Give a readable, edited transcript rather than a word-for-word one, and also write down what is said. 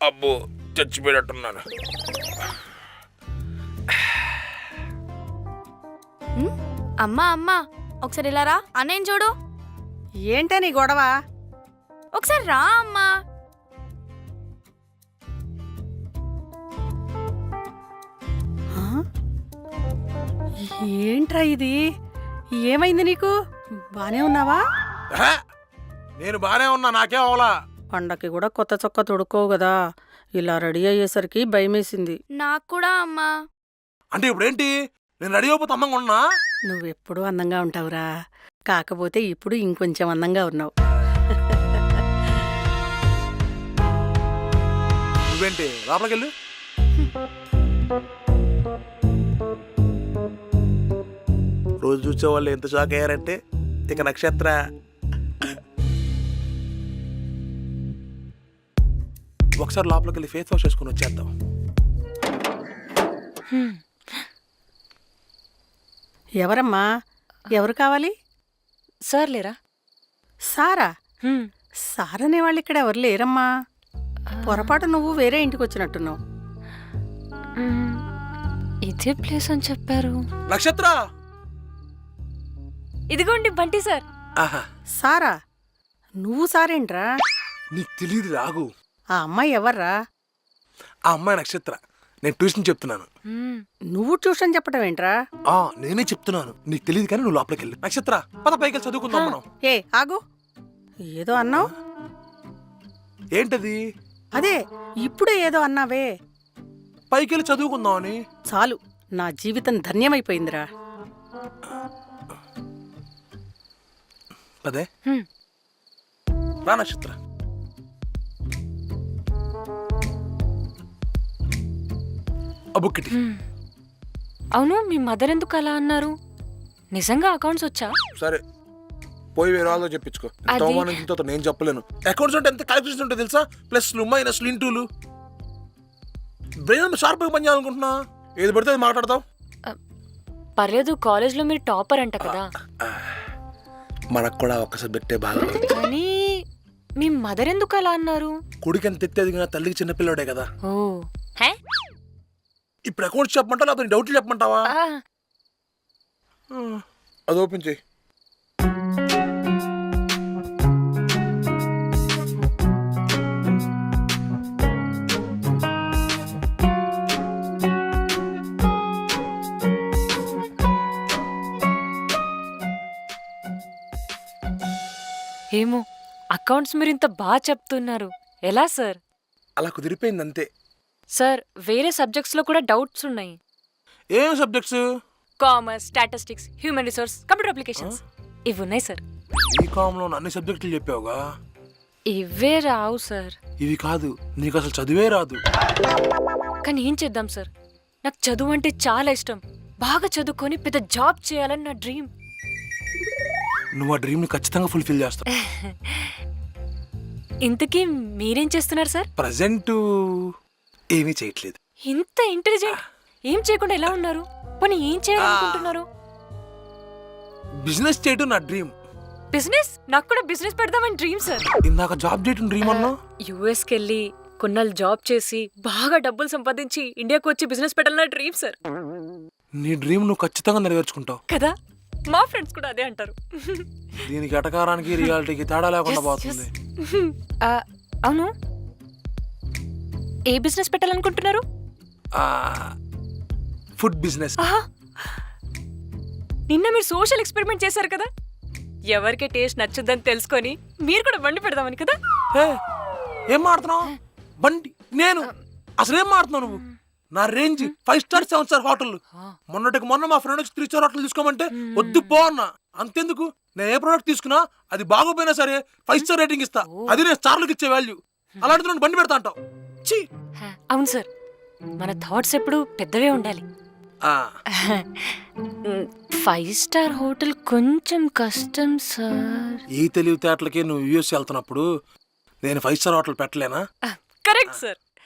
అబ్బో చచ్చిపోయినట్టున్నాను. అమ్మా అమ్మా ఒకసారి ఇలా రా, అన్నయ్య చూడు. ఏంటే నీ గొడవ? ఒకసారి రా అమ్మా. ఏంట్రా ఇది? ఏమైంది నీకు? బానే ఉన్నావా? నేను బానే ఉన్నా, నాకేం అవలా. పండక్కి కూడా కొత్త చొక్క తొడుక్కోవు కదా, ఇలా రెడీ అయ్యేసరికి భయమేసింది. నాకు కూడా అమ్మా. అంటే ఇప్పుడేంటి, నేను రెడీ అయిపోతే అందంగా ఉన్నా? నువ్వెప్పుడూ అందంగా ఉంటావురా, కాకపోతే ఇప్పుడు ఇంకొంచెం అందంగా ఉన్నావు. నువ్వేంటి లోపలికెళ్ళు. రోజు చూసే వాళ్ళు ఎంత షాక్ అయ్యారంటే ఇక నక్షత్ర. ఒకసారి లోపలికి వెళ్ళి ఫేస్ వాష్ చేసుకుని వచ్చేద్దాం. ఎవరమ్మా? ఎవరు కావాలి? సార్ లేరా? సారా? సారనే వాళ్ళు ఇక్కడ ఎవరు లేరమ్మా. పొరపాటు నువ్వు వేరే ఇంటికి వచ్చినట్టున్నావు. ఇదే ప్లేస్ అని చెప్పారు. నక్షత్ర, ఇదిగోండి బంటి సార్. సారా? నువ్వు సారేంట్రా? నీకు తెలియదు రాగు. ఆ అమ్మాయి ఎవర్రా? ఆ అమ్మాయి నక్షత్ర, నేను ట్యూషన్ చెప్తున్నాను. నువ్వు ట్యూషన్ చెప్పడం ఏంట్రా? నేనే చెప్తున్నాను, నీకు తెలియదు కానీ నువ్వు లోపలికి వెళ్ళు. నక్షత్ర పద పైకి చదువుకుందాం మనం. ఏ ఆగు, ఏదో అన్నావు. ఏంటది? అదే ఇప్పుడే ఏదో అన్నావే. పైకి వెళ్ళి చదువుకుందాం అని. చాలు, నా జీవితం ధన్యమైపోయిందిరా. అదే రా నక్షత్ర. అబుక్కటి. అవును, మీ మదర్ ఎందుకు అలా అన్నారు? నిజంగా అకౌంట్స్ వచ్చా? సరే పోయి వేరే వాళ్ళతో చెప్పించుకో. నేను చెప్పలేను. అకౌంట్స్ అంటే ఎంత క్యాలిక్యులేషన్ ఉంటుంది తెలుసా? ప్లస్లు మైనస్లు ఇంటూలు. బ్రెయిన్ షార్ప్గా పని చేయాలనుకుంటున్నా, ఏది పడితే అది మాట్లాడతాం. పర్లేదు, కాలేజ్లో మీరు టాపర్ అంట కదా. మనకు కూడా ఒక్క సబ్జెక్టే బాగా. కానీ మీ మదర్ ఎందుకు అలా అన్నారు? కొడుకు ఎంత ఎత్తేది కదా, తల్లికి చిన్నపిల్లడే కదా. ఓ, ఇప్పుడు అకౌంట్స్ చెప్పమంటావా లేకపోతే డౌట్లు చెప్పమంటావా? అది ఓపెన్ చేయి. ఏమో, అకౌంట్స్ మీరు ఇంత బాగా చెప్తున్నారు, ఎలా సార్? అలా కుదిరిపోయింది అంతే. సార్, వేరే సబ్జెక్ట్స్లో కూడా డౌట్స్ ఉన్నాయి. ఏం subjects? Commerce, statistics, human resource, computer applications ఇవి ఉన్నాయి సార్. బీకామ్ లో అన్ని సబ్జెక్టులు చెప్పావుగా. ఇవే రావు సార్. ఇవి కాదు, నీకు అసలు చదివే రాదు. కానీ ఏం చేద్దాం సార్, నాకు చదువు అంటే చాలా ఇష్టం. బాగా చదువుకొని పెద్ద జాబ్ చేయాలని నా డ్రీమ్. నువ్వు ఆ డ్రీమ్ ని ఖచ్చితంగా ఫుల్ఫిల్ చేస్తావు. ఇంతకీ మీరేం చేస్తున్నారు సార్? ప్రెజెంట్ ఏమీ చేయట్లేదు. ఇంత ఇంటెలిజెంట్, ఏం చేయకుండా ఎలా ఉన్నారు? పోనీ ఏం చేయాలనుకుంటున్నారు? బిజినెస్ చేయడం నా డ్రీమ్. బిజినెస్? నాకు కూడా బిజినెస్ పెడదామని డ్రీమ్ సార్. ఇందాక జాబ్ చేయడం డ్రీమ్ అన్నా. యుఎస్కి వెళ్ళి కొన్నాళ్ళు జాబ్ చేసి బాగా డబ్బులు సంపాదించి ఇండియాకి వచ్చి బిజినెస్ పెట్టాలన్న డ్రీమ్ సార్. నీ డ్రీమ్ నువ్వు ఖచ్చితంగా నెరవేర్చుకుంటావు కదా. మా ఫ్రెండ్స్ కూడా అదే అంటారు. దీనికి ఎటకారానికి రియాలిటీకి తేడా లేకుండా పోతుంది. అవును, ఏ బిజినెస్ పెట్టాలనుకుంటున్నారు? Food business. నిన్న మీరు సోషల్ ఎక్స్పెరిమెంట్ చేశారు కదా, ఎవరికి టేస్ట్ నచ్చుద్దని తెలుసుకొని మీరు కూడా బండి పెడదామని కదా. ఏం మాడుతున్నావు? బండి? నేను అసలు ఏం మాడుతున్నావు నువ్వు? నా రేంజ్ 5 స్టార్ 7 స్టార్ హోటల్. మొన్నటికి మొన్న మా ఫ్రెండ్ వచ్చి 3 స్టార్ హోటల్ తీసుకోమంటే వద్దు పో అన్నా. అంతెందుకు, నేను ఏ ప్రోడక్ట్ తీసుకున్నా అది బాగోపోయినా సరే 5 స్టార్ రేటింగ్ ఇస్తా. అది నేను స్టార్లకు ఇచ్చే వాల్యూ. అలాంటి నన్ను బండి పెడతా అంటావు? అవును సార్, మన థాట్స్ ఎప్పుడు పెద్దవే ఉండాలి. 5 స్టార్ హోటల్ కొంచెం కష్టం సార్. ఈ తెలివితేటలకి నువ్వు యూఎస్ వెళ్తున్నప్పుడు నేను 5 స్టార్ హోటల్ పెట్టలేనా? Correct sir.